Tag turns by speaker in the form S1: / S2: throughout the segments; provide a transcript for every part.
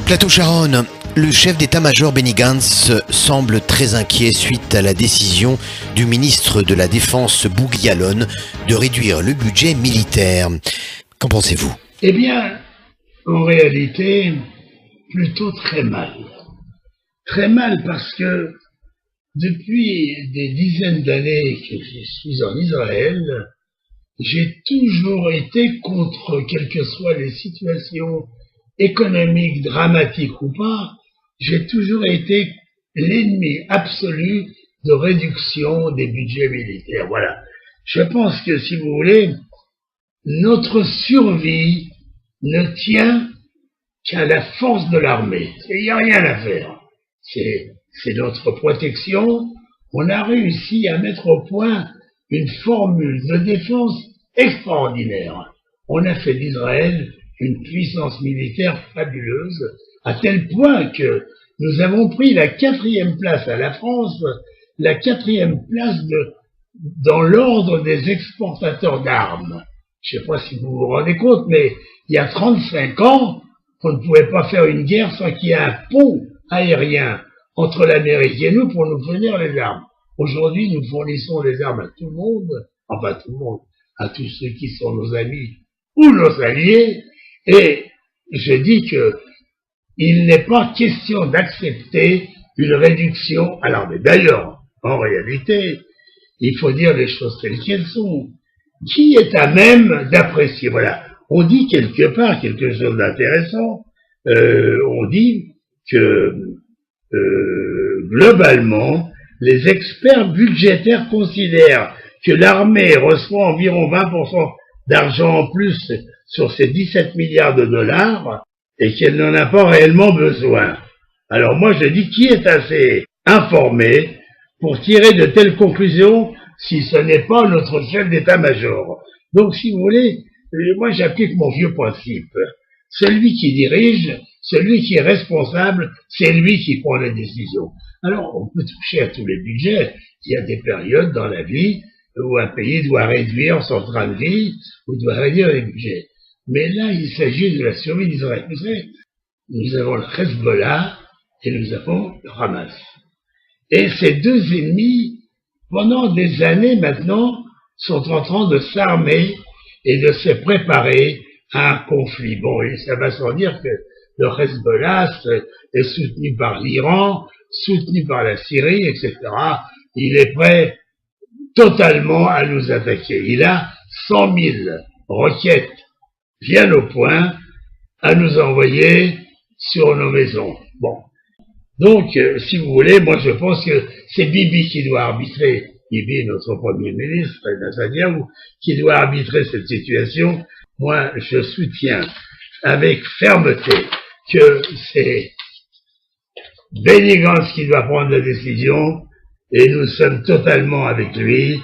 S1: Plateau Charonne, le chef d'état-major Benny Gantz semble très inquiet suite à la décision du ministre de la Défense Bougui Ya'alon de réduire le budget militaire. Qu'en pensez-vous?
S2: Eh bien, en réalité, plutôt très mal. Très mal parce que depuis des dizaines d'années que je suis en Israël, j'ai toujours été contre, quelles que soient les situations économiques, dramatiques ou pas, j'ai toujours été l'ennemi absolu de réduction des budgets militaires. Voilà. Je pense que, si vous voulez, notre survie ne tient qu'à la force de l'armée. Il n'y a rien à faire. C'est notre protection. On a réussi à mettre au point une formule de défense extraordinaire. On a fait d'Israël une puissance militaire fabuleuse, à tel point que nous avons pris la 4e place à la France, la 4e place dans l'ordre des exportateurs d'armes. Je ne sais pas si vous vous rendez compte, mais il y a 35 ans, on ne pouvait pas faire une guerre sans qu'il y ait un pont aérien entre l'Amérique et nous pour nous fournir les armes. Aujourd'hui, nous fournissons les armes à tout le monde, enfin tout le monde, à tous ceux qui sont nos amis ou nos alliés, et je dis que il n'est pas question d'accepter une réduction à l'armée. D'ailleurs, en réalité, il faut dire les choses telles qu'elles sont. Qui est à même d'apprécier? Voilà. On dit quelque part quelque chose d'intéressant. On dit que globalement, les experts budgétaires considèrent que l'armée reçoit environ 20% d'argent en plus sur ces 17 milliards de dollars et qu'elle n'en a pas réellement besoin. Alors moi je dis, qui est assez informé pour tirer de telles conclusions si ce n'est pas notre chef d'état-major? Donc si vous voulez, moi j'applique mon vieux principe. Celui qui dirige, celui qui est responsable, c'est lui qui prend les décisions. Alors on peut toucher à tous les budgets. Il y a des périodes dans la vie où un pays doit réduire son train de vie ou doit réduire les budgets. Mais là, il s'agit de la survie d'Israël. Vous savez, nous avons le Hezbollah et nous avons le Hamas. Et ces deux ennemis, pendant des années maintenant, sont en train de s'armer et de se préparer à un conflit. Bon, et ça va sans dire que le Hezbollah est soutenu par l'Iran, soutenu par la Syrie, etc. Il est prêt totalement à nous attaquer. Il a 100 000 roquettes bien au point à nous envoyer sur nos maisons. Bon. Donc, si vous voulez, moi je pense que c'est Bibi qui doit arbitrer, Bibi, notre Premier ministre, Netanyahu, qui doit arbitrer cette situation. Moi, je soutiens avec fermeté que c'est Benny Gantz qui doit prendre la décision et nous sommes totalement avec lui.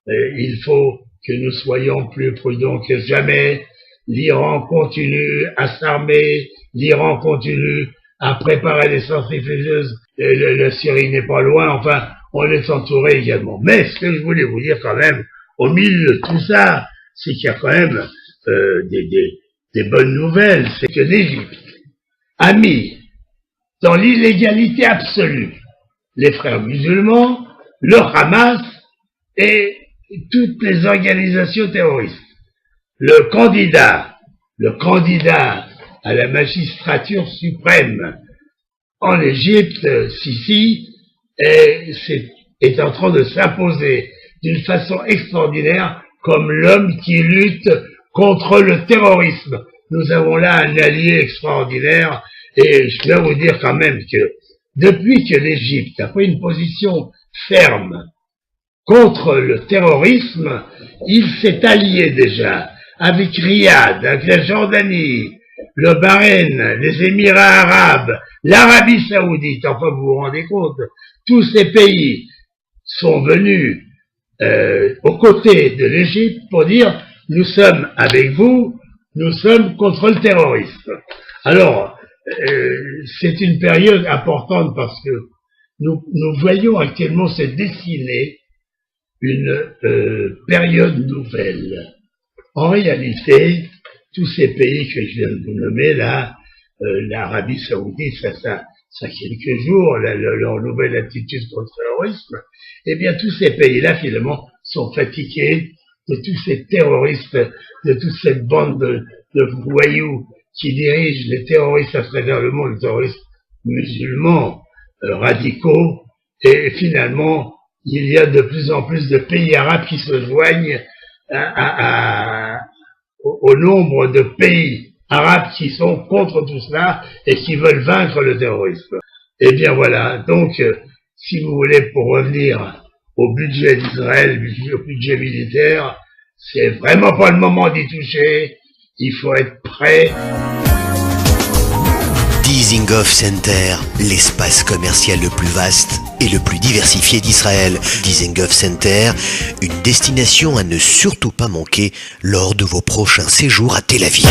S2: Il faut que nous soyons plus prudents que jamais. L'Iran continue à s'armer, l'Iran continue à préparer des centrifugeuses, la Syrie n'est pas loin, enfin, on est entouré également. Mais ce que je voulais vous dire quand même, au milieu de tout ça, c'est qu'il y a quand même des bonnes nouvelles, c'est que l'Égypte a mis dans l'illégalité absolue les frères musulmans, le Hamas et toutes les organisations terroristes. Le candidat à la magistrature suprême en Égypte, Sisi, est en train de s'imposer d'une façon extraordinaire comme l'homme qui lutte contre le terrorisme. Nous avons là un allié extraordinaire et je dois vous dire quand même que depuis que l'Égypte a pris une position ferme contre le terrorisme, il s'est allié déjà avec Riyad, avec la Jordanie, le Bahreïn, les Émirats arabes, l'Arabie saoudite, enfin vous vous rendez compte, tous ces pays sont venus aux côtés de l'Égypte pour dire nous sommes avec vous, nous sommes contre le terrorisme. Alors, c'est une période importante parce que nous voyons actuellement se dessiner une période nouvelle. En réalité, tous ces pays que je viens de vous nommer là, l'Arabie Saoudite, ça quelques jours, leur nouvelle attitude contre le terrorisme, eh bien tous ces pays-là finalement sont fatigués de tous ces terroristes, de toute cette bande de voyous qui dirigent les terroristes à travers le monde, les terroristes musulmans radicaux, et finalement il y a de plus en plus de pays arabes qui se joignent au nombre de pays arabes qui sont contre tout cela et qui veulent vaincre le terrorisme. Eh bien voilà, donc si vous voulez, pour revenir au budget d'Israël, au budget militaire, c'est vraiment pas le moment d'y toucher, il faut être prêt.
S1: Dizengoff Center, l'espace commercial le plus vaste et le plus diversifié d'Israël. Dizengoff Center, une destination à ne surtout pas manquer lors de vos prochains séjours à Tel Aviv.